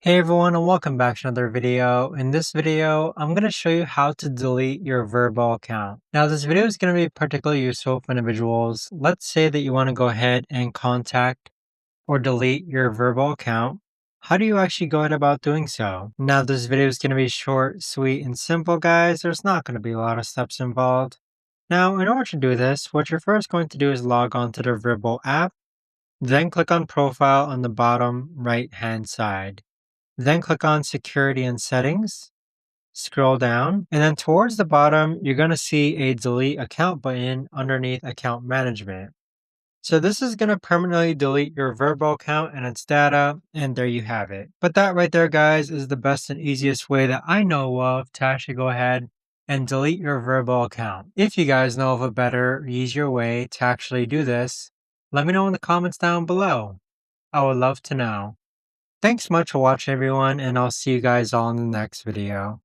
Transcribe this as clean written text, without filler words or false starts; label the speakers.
Speaker 1: Hey everyone, and welcome back to another video. In this video, I'm going to show you how to delete your Vrbo account. Now, this video is going to be particularly useful for individuals. Let's say that you want to go ahead and contact or delete your Vrbo account. How do you actually go about doing so? Now, this video is going to be short, sweet, and simple, guys. There's not going to be a lot of steps involved. Now, in order to do this, what you're first going to do is log on to the Vrbo app, then click on Profile on the bottom right-hand side. Then click on Security and Settings, scroll down, and then towards the bottom, you're going to see a Delete Account button underneath Account Management. So this is going to permanently delete your Vrbo account and its data, and there you have it. But that right there, guys, is the best and easiest way that I know of to actually go ahead and delete your Vrbo account. If you guys know of a better, easier way to actually do this, let me know in the comments down below. I would love to know. Thanks much for watching everyone, and I'll see you guys all in the next video.